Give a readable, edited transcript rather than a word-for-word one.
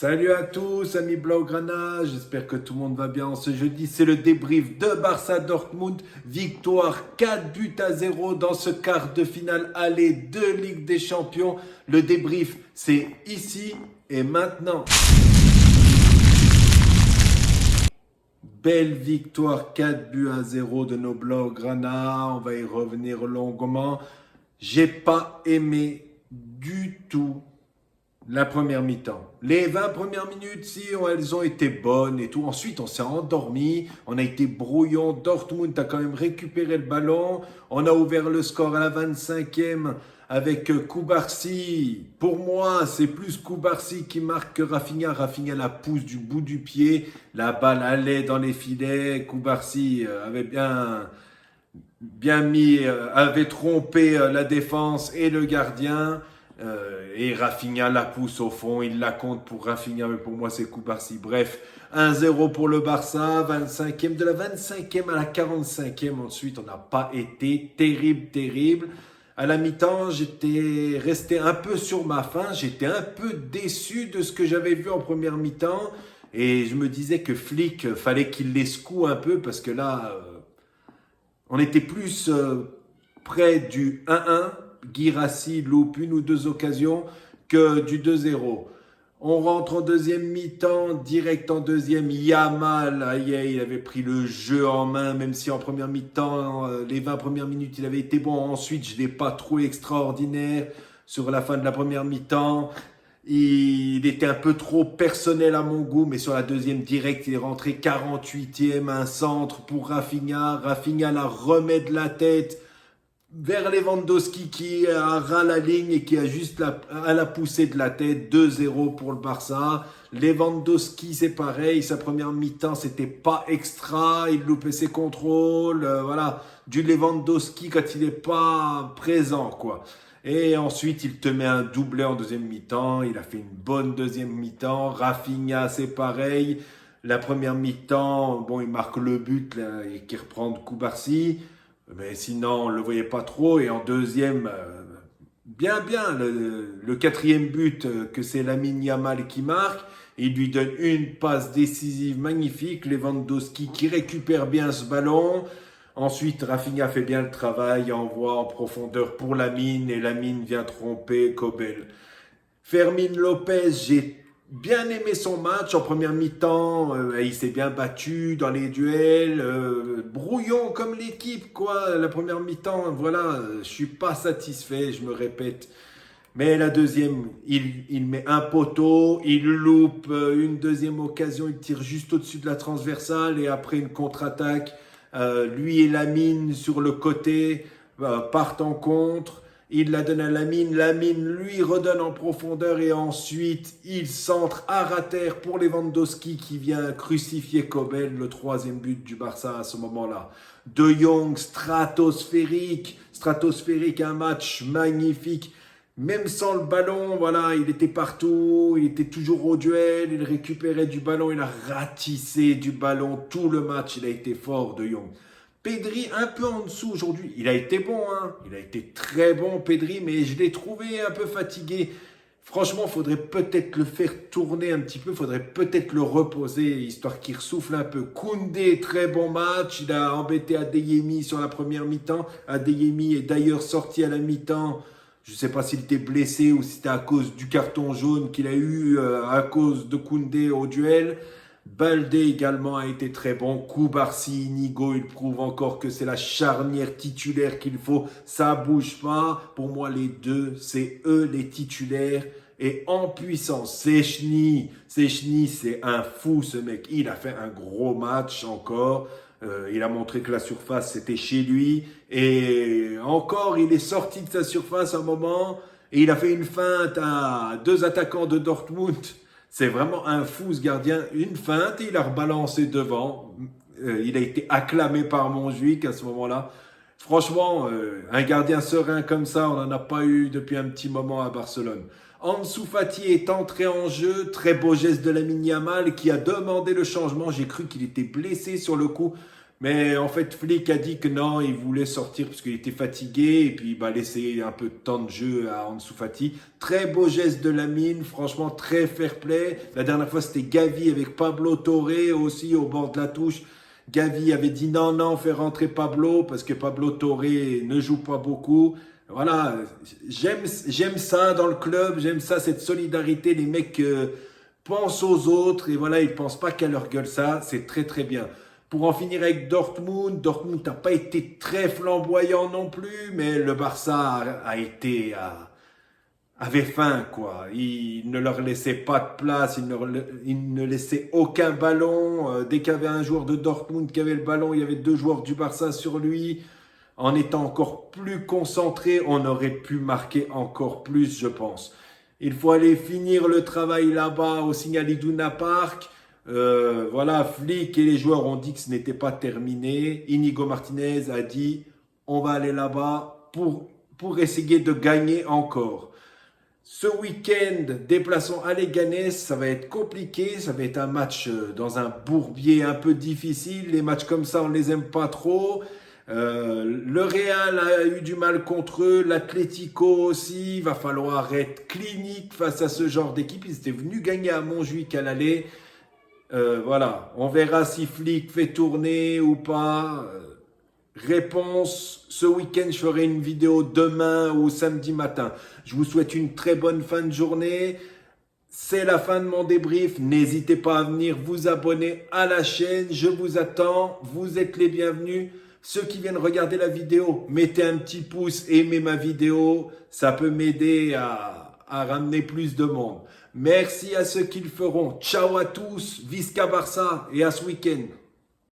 Salut à tous, amis Blaugrana, j'espère que tout le monde va bien ce jeudi. C'est le débrief de Barça Dortmund, victoire 4-0 dans ce quart de finale aller de Ligue des Champions. Le débrief, c'est ici et maintenant. Belle victoire 4-0 de nos Blaugrana, on va y revenir longuement. J'ai pas aimé du tout la première mi-temps. Les 20 premières minutes, si elles ont été bonnes et tout. Ensuite, on s'est endormi. On a été brouillon. Dortmund a quand même récupéré le ballon. On a ouvert le score à la 25e avec Koubarsi. Pour moi, c'est plus Koubarsi qui marque que Rafinha. Rafinha la pousse du bout du pied. La balle allait dans les filets. Koubarsi avait bien mis, avait trompé la défense et le gardien. Et Rafinha la pousse au fond, il la compte pour Rafinha, mais pour moi c'est Koubarsi. Bref, 1-0 pour le Barça, 25e, de la 25e à la 45e. Ensuite, on n'a pas été terrible. À la mi-temps, j'étais resté un peu sur ma faim, j'étais un peu déçu de ce que j'avais vu en première mi-temps. Et je me disais que Flick, fallait qu'il les secoue un peu, parce que là, on était plus près du 1-1. Guirassy loupe une ou deux occasions que du 2-0. On rentre en deuxième mi-temps, direct en deuxième. Yamal, il avait pris le jeu en main, même si en première mi-temps, les 20 premières minutes, il avait été bon. Ensuite, je ne l'ai pas trouvé extraordinaire sur la fin de la première mi-temps. Il était un peu trop personnel à mon goût, mais sur la deuxième direct, il est rentré 48e, un centre pour Rafinha. Rafinha la remet de la tête vers Lewandowski qui a ras la ligne et qui a juste à la poussée de la tête. 2-0 pour le Barça. Lewandowski, c'est pareil. Sa première mi-temps, c'était pas extra. Il loupait ses contrôles. Voilà, du Lewandowski quand il n'est pas présent, quoi. Et ensuite, il te met un doublé en deuxième mi-temps. Il a fait une bonne deuxième mi-temps. Rafinha, c'est pareil. La première mi-temps, bon, il marque le but là, et qui reprend de Koubarsi. Mais sinon, on ne le voyait pas trop. Et en deuxième, bien, le quatrième but, que c'est Lamine Yamal qui marque. Il lui donne une passe décisive magnifique. Lewandowski qui récupère bien ce ballon. Ensuite, Rafinha fait bien le travail, envoie en profondeur pour Lamine. Et Lamine vient tromper Kobel. Fermín Lopez, j'ai bien aimé son match en première mi-temps, il s'est bien battu dans les duels, brouillon comme l'équipe, quoi. La première mi-temps, voilà, je suis pas satisfait, je me répète. Mais la deuxième, il met un poteau, il loupe une deuxième occasion, il tire juste au-dessus de la transversale et après une contre-attaque, lui et Lamine sur le côté partent en contre. Il la donne à Lamine. Lamine lui redonne en profondeur et ensuite il centre à rater pour Lewandowski qui vient crucifier Kobel, le troisième but du Barça à ce moment-là. De Jong, stratosphérique, un match magnifique. Même sans le ballon, voilà, il était partout, il était toujours au duel, il récupérait du ballon, il a ratissé du ballon tout le match, il a été fort, De Jong. Pedri un peu en dessous aujourd'hui. Il a été bon, hein. Il a été très bon, Pedri, mais je l'ai trouvé un peu fatigué. Franchement, il faudrait peut-être le faire tourner un petit peu. Il faudrait peut-être le reposer, histoire qu'il ressouffle un peu. Koundé, très bon match. Il a embêté Adeyemi sur la première mi-temps. Adeyemi est d'ailleurs sorti à la mi-temps. Je ne sais pas s'il était blessé ou si c'était à cause du carton jaune qu'il a eu à cause de Koundé au duel. Baldé également a été très bon. Koubarsi, Inigo, il prouve encore que c'est la charnière titulaire qu'il faut. Ça bouge pas. Pour moi, les deux, c'est eux les titulaires. Et en puissance, Szczęsny, c'est un fou ce mec. Il a fait un gros match encore. Il a montré que la surface, c'était chez lui. Et encore, il est sorti de sa surface un moment. Et il a fait une feinte à deux attaquants de Dortmund. C'est vraiment un fou ce gardien. Une feinte, il a rebalancé devant. Il a été acclamé par Montjuïc à ce moment-là. Franchement, un gardien serein comme ça, on n'en a pas eu depuis un petit moment à Barcelone. Ansu Fati est entré en jeu. Très beau geste de Lamine Yamal qui a demandé le changement. J'ai cru qu'il était blessé sur le coup. Mais en fait, Flick a dit que non, il voulait sortir parce qu'il était fatigué et puis laisser un peu de temps de jeu à Ansu Fati. Très beau geste de Lamine, franchement très fair play. La dernière fois, c'était Gavi avec Pablo Torre aussi au bord de la touche. Gavi avait dit non, non, fais rentrer Pablo parce que Pablo Torre ne joue pas beaucoup. Voilà, j'aime ça dans le club, j'aime ça, cette solidarité. Les mecs pensent aux autres et voilà, ils pensent pas qu'à leur gueule. Ça, c'est très très bien. Pour en finir avec Dortmund, Dortmund n'a pas été très flamboyant non plus, mais le Barça avait faim, quoi. Il ne leur laissait pas de place, il ne laissait aucun ballon. Dès qu'il y avait un joueur de Dortmund qui avait le ballon, il y avait deux joueurs du Barça sur lui. En étant encore plus concentré, on aurait pu marquer encore plus, je pense. Il faut aller finir le travail là-bas au Signal Iduna Park. Voilà, Flick et les joueurs ont dit que ce n'était pas terminé. Inigo Martinez a dit on va aller là-bas pour essayer de gagner encore. Ce week-end, déplaçons à Leganés, ça va être compliqué, ça va être un match dans un bourbier un peu difficile. Les matchs comme ça, on ne les aime pas trop. Le Real a eu du mal contre eux, l'Atlético aussi. Il va falloir être clinique face à ce genre d'équipe. Ils étaient venus gagner à Montjuic à l'aller. Voilà, on verra si Flick fait tourner ou pas. Réponse, ce week-end, je ferai une vidéo demain ou samedi matin. Je vous souhaite une très bonne fin de journée. C'est la fin de mon débrief. N'hésitez pas à venir vous abonner à la chaîne. Je vous attends. Vous êtes les bienvenus. Ceux qui viennent regarder la vidéo, mettez un petit pouce, aimez ma vidéo. Ça peut m'aider à ramener plus de monde. Merci à ceux qui le feront. Ciao à tous. Visca Barça et à ce week-end.